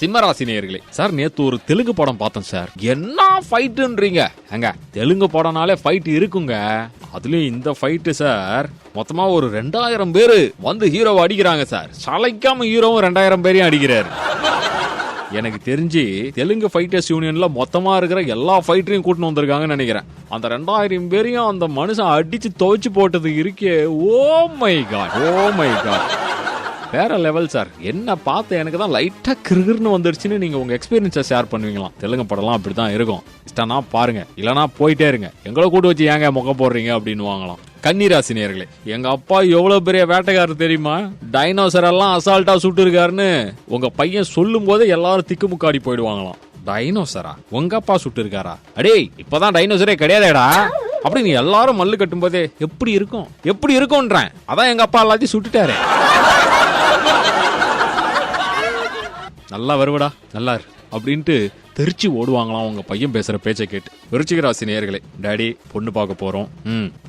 சிம்மராசி நேயர்களே, சார் நேத்து ஒரு தெலுங்கு படம் பார்த்தேன் சார். என்ன ஃபைட்டுன்றீங்க? ஏங்க தெலுங்கு படம்னாலே ஃபைட் இருக்குங்க. அதுலயும் இந்த ஃபைட்டு சார் மொத்தமா ஒரு 2000 பேரு வந்து ஹீரோவை அடிக்கிறாங்க சார். சளைக்காம ஹீரோவும் 2000 பேரையும் அடிக்கிறாரு. எனக்கு தெரிஞ்சு தெலுங்கு ஃபைட்டர்ஸ் யூனியன்ல மொத்தமா இருக்கிற எல்லா ஃபைட்டரையும் கூட்டின்னு வந்திருக்காங்கன்னு நினைக்கிறேன். அந்த 2000 பேரையும் அந்த மனுஷன் அடிச்சு துவைச்சு போட்டது இருக்கே. Oh my God, oh my God, வேற லெவல் சார். என்ன பார்த்து எனக்கு தான் லைட்டா கிருகிருன்னு வந்துருச்சுன்னு நீங்க உங்க எக்ஸ்பீரியன்ஸை ஷேர் பண்ணுவீங்களாம். தெலுங்கு படம்லாம் அப்படிதான் இருக்கும். இஷ்டம்னா பாருங்க, இல்லனா போயிட்டே இருங்க. எங்களை கூட்டு வச்சு ஏங்க முகம் போடுறீங்க அப்படின்னு வாங்கலாம். கன்னிராசி நேயர்களே, எங்க அப்பா எவ்வளவு பெரிய வேட்டைக்காரர் தெரியுமா? டைனோசர் எல்லாம் அசால்ட்டா சுட்டு இருக்காருன்னு உங்க பையன் சொல்லும் போது எல்லாரும் திக்குமுக்காடி போயிடுவாங்களாம். டைனோசரா? உங்க அப்பா சுட்டு இருக்காரா? அடே இப்பதான் டைனோசரே கிடையாதேடா அப்படின்னு எல்லாரும் மல்லு கட்டும் போதே எப்படி இருக்கும், எப்படி இருக்கும்ன்றேன். அதான் எங்க அப்பா எல்லாத்தையும் சுட்டுட்டாரு. நல்லா வருவடா நல்லா அப்படின்ட்டு தெரிச்சு ஓடுவாங்களாம் உங்க பையன் பேசுற பேச்சை கேட்டு. விருச்சிக ராசி நேயர்களே, டாடி பொண்ணு பார்க்க போறோம்,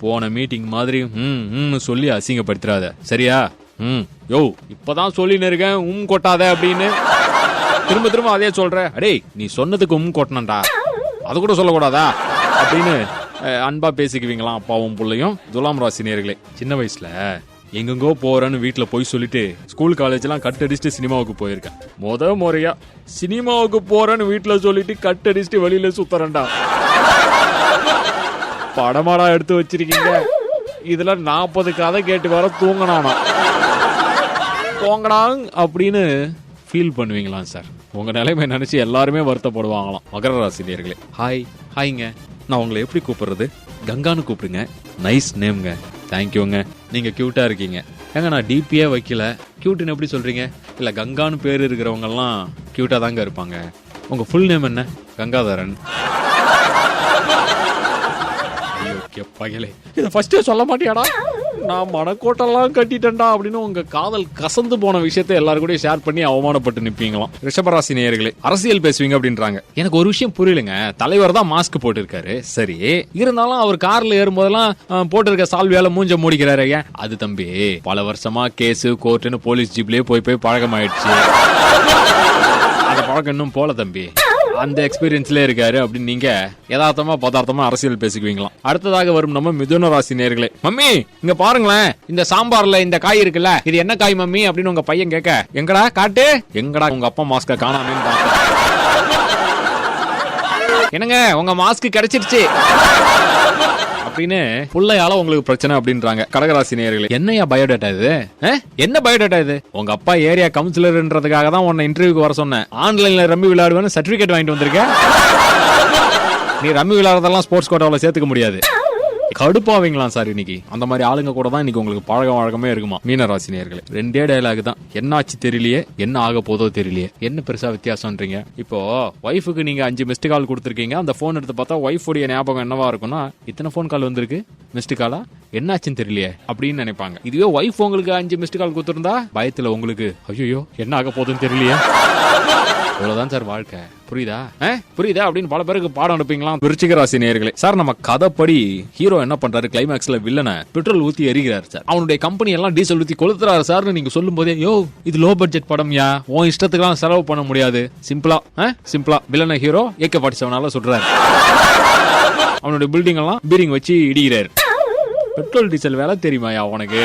போன மீட்டிங் மாதிரி சொல்லி அசிங்கப்படுத்துறாத சரியா? யோ இப்பதான் சொல்லின்னு இருக்கேன் கொட்டாத அப்படின்னு திரும்ப திரும்ப அதே சொல்ற. அடே நீ சொன்னதுக்கு கொட்டணண்டா, அது கூட சொல்லக்கூடாதா அப்படின்னு அன்பா பேசிக்குவீங்களாம் அப்பாவும் பிள்ளையும். துலாம் ராசி நேயர்களே, சின்ன வயசுல எங்கெங்கோ போறேன்னு வீட்டுல போய் சொல்லிட்டு ஸ்கூல் காலேஜ் எல்லாம் கட் அடிச்சுட்டு சினிமாவுக்கு போயிருக்கேன். முறையா சினிமாவுக்கு போறேன்னு வீட்டுல சொல்லிட்டு கட் அடிச்சுட்டு வெளியில சுத்தறேன்டா. படமாடா எடுத்து வச்சிருக்கீங்க. இதுல 40 கதை கேட்டு வர தூங்கினானா அப்படின்னு ஃபீல் பண்ணுவீங்களாம் சார். உங்க நிலைமை நினைச்சு எல்லாருமே வருத்தப்படுவாங்களாம். மகர ராசி நேயர்களே, ஹாய்ங்க, நான் உங்களை எப்படி கூப்பிடுறது? கங்கான்னு கூப்பிடுங்க. நைஸ் நேம்ங்க. தேங்க்யூங்க, நீங்க கியூட்டா இருக்கீங்க. ஏங்க நான் டிபியே வைக்கல, கியூட்னு எப்படி சொல்றீங்க? இல்ல கங்கான்னு பேர் இருக்கிறவங்க எல்லாம் கியூட்டா தாங்க இருப்பாங்க. உங்க ஃபுல் நேம் என்ன? கங்காதரன். பகலே இத ஃபர்ஸ்டே சொல்ல மாட்டியாடா? நான் மனக்கோட்டெல்லாம் கட்டிட்டேன்டா அப்படின்னு உங்க காதல் கசந்து போன விஷயத்தை எல்லாரும் கூட ஷேர் பண்ணி அவமானப்பட்டு நிப்பீங்களாம். ரிஷபராசி நேயர்களே, அரசியல் பேசுவீங்க அப்படின்றாங்க. எனக்கு ஒரு விஷயம் புரியலங்க. தலைவர் தான் மாஸ்க் போட்டு இருக்காரு, சரி இருந்தாலும் அவர் கார்ல ஏறும்போதெல்லாம் போட்டிருக்க சால்வியால மூஞ்ச மூடிக்கிறாரு. ஏன்? அது தம்பி பல வருஷமா கேஸ் கோர்ட்டுன்னு போலீஸ் ஜீப்லயே போய் பழக்கமாயிடுச்சு. அந்த பழக்கம் இன்னும் போல தம்பி, அந்த எக்ஸ்பீரியன்ஸ்ல இருக்காரு அப்படின்னு நீங்க யதார்த்தமா பதார்த்தமா அரசியல் பேசிக்குவீங்களாம். அடுத்ததாக வரும் நம்ம மிதுன ராசி நேயர்களே, மம்மி இங்க பாருங்களேன், இந்த சாம்பார்ல இந்த காய் இருக்குல்ல, இது என்ன காய் மம்மி அப்படின்னு உங்க பையன் கேட்க, எங்கடா காட்டு, எங்கடா உங்க அப்பா மாஸ்க காணாமேன்னு பார்த்தேன். என்னங்க உங்க மாஸ்க் கிடைச்சிருச்சு அப்படின்னு புள்ளையால உங்களுக்கு பிரச்சனை அப்படின்றாங்க. கடகராசி நேயர்களே, என்னையா பயோடேட்டா இது? என்ன பயோடேட்டா இது? உங்க அப்பா ஏரியா கவுன்சிலர்ன்றதுக்காக தான் உன்னை இன்டர்வியூக்கு வர சொன்னேன். ஆன்லைன்ல ரம்மி விளையாடுவேன்னு சர்டிபிகேட் வாங்கிட்டு வந்திருக்க. நீ ரம்மி விளையாடுறதெல்லாம் ஸ்போர்ட்ஸ் கோட்டாவில் சேர்த்துக்க முடியாது. கடுப்பாவீங்களாம் சார். இன்னைக்கு அந்த மாதிரி ஆளுங்க கூட தான் இன்னைக்கு உங்களுக்கு பழக்கமே இருக்குமா. மீனராசி நேயர்களே, 2 டயலாக் தான். என்ன ஆச்சு தெரியலையே, என்ன ஆக போதோ தெரியலையே. என்ன பெருசா வித்தியாசம்ன்றீங்க? இப்போ ஒய்ஃபுக்கு நீங்க 5 மிஸ்டு கால் கொடுத்துருக்கீங்க. அந்த போன் எடுத்து பார்த்தா ஒய்ஃப் உடைய ஞாபகம் என்னவா இருக்கும்னா, இத்தனை போன் கால் வந்திருக்கு, மிஸ்டு காலா, என்னாச்சுன்னு தெரியலையே அப்படின்னு நினைப்பாங்க. இதுவே ஒய்ஃப் உங்களுக்கு 5 மிஸ்டு கால் கொடுத்துருந்தா பயத்துல உங்களுக்கு ஐயோ என்ன ஆக போதுன்னு தெரியலையே. அவ்வளவுதான் சார் வாழ்க்கை. புரியுதா புரியுதா அப்படின்னு பல பேருக்கு பாடம் அனுப்பிங்களாம். விருச்சிக ராசி நேயர்களே, சார் நம்ம கதைப்படி ஹீரோ என்ன பண்றாரு, கிளைமேக்ஸ்ல வில்லனை பெட்ரோல் ஊத்தி எரிகிறாரு சார். அவனுடைய கம்பெனி எல்லாம் டீசல் ஊத்தி கொளுத்துறாரு சார். நீங்க சொல்லும் போதே யோ இது லோ பட்ஜெட் படம்யா, உன் இஷ்டத்துக்குலாம் செலவு பண்ண முடியாது, சிம்பிளா வில்லனை ஹீரோ AK-47 சுடுறாரு. அவனுடைய பில்டிங் எல்லாம் பீரிங் வச்சு இடிக்கிறாரு. பெட்ரோல் டீசல் வேலை தெரியுமாயா உனக்கு?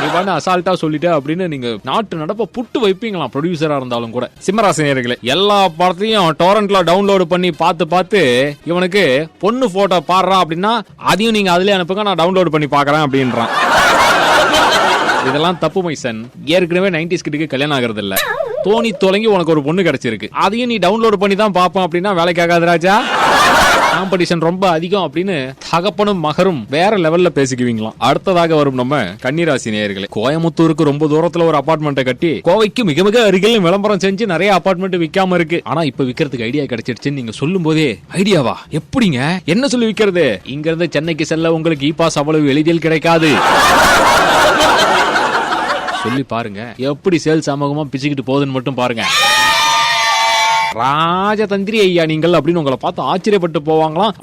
நீ பண்ண அசால்ட்டா சொல்லிட்ட அப்படின்னு நீங்க நாட்டு நடப்ப புட்டு வைப்பீங்களாம், ப்ரொடியூசரா இருந்தாலும் கூட. சிம்மராசி நேயர்களே, எல்லா படத்தையும் டொரண்ட்ல டவுன்லோடு பண்ணி பார்த்து இவனுக்கு பொண்ணு போட்டோ பாடுறான் அப்படின்னா அதையும் நீங்க அதுலயே அனுப்புங்க, நான் டவுன்லோடு பண்ணி பாக்குறேன் அப்படின்றான். இதெல்லாம் தப்பு மைசன். ஏற்கனவே 90s கிட்டுக்கு கல்யாணம் ஆகிறது இல்ல, தோணி தொலைங்கி உனக்கு ஒரு பொண்ணு கிடைச்சிருக்கு, அதையும் நீ டவுன்லோடு பண்ணி தான் பாப்போம் அப்படின்னா வேலைக்கு ஆகாது ராஜா. காம்படிஷன் ரொம்ப அதிகம் அப்படின்னு தகப்பனும் மகரும் வேற லெவல்ல பேசிக்குவீங்களாம். அடுத்ததாக வரும் நம்ம கன்னிராசி நேயர்களே, கோயமுத்தூருக்கு ரொம்ப தூரத்துல ஒரு அபார்ட்மெண்ட் கட்டி கோவைக்கு மிக மிக அருகில் விளம்பரம் செஞ்சு நிறைய அபார்ட்மெண்ட் விற்காம இருக்கு. ஆனா இப்ப விக்கிறதுக்கு ஐடியா கிடைச்சிருச்சுன்னு நீங்க சொல்லும் போதே, ஐடியாவா எப்படிங்க, என்ன சொல்லி விக்கிறது? இங்க இருந்து சென்னைக்கு செல்ல உங்களுக்கு இ-பாஸ் அவ்வளவு எளிதில் கிடைக்காது. சொல்லி பாருங்க எப்படி சேல்ஸ் அமோகமா பிச்சுக்கிட்டு போகுதுன்னு மட்டும் பாருங்க. ராஜதந்திரி ஐயா நீங்கள் அப்படின்னு உங்களை பார்த்து ஆச்சரியப்பட்டு போவாங்களாம்.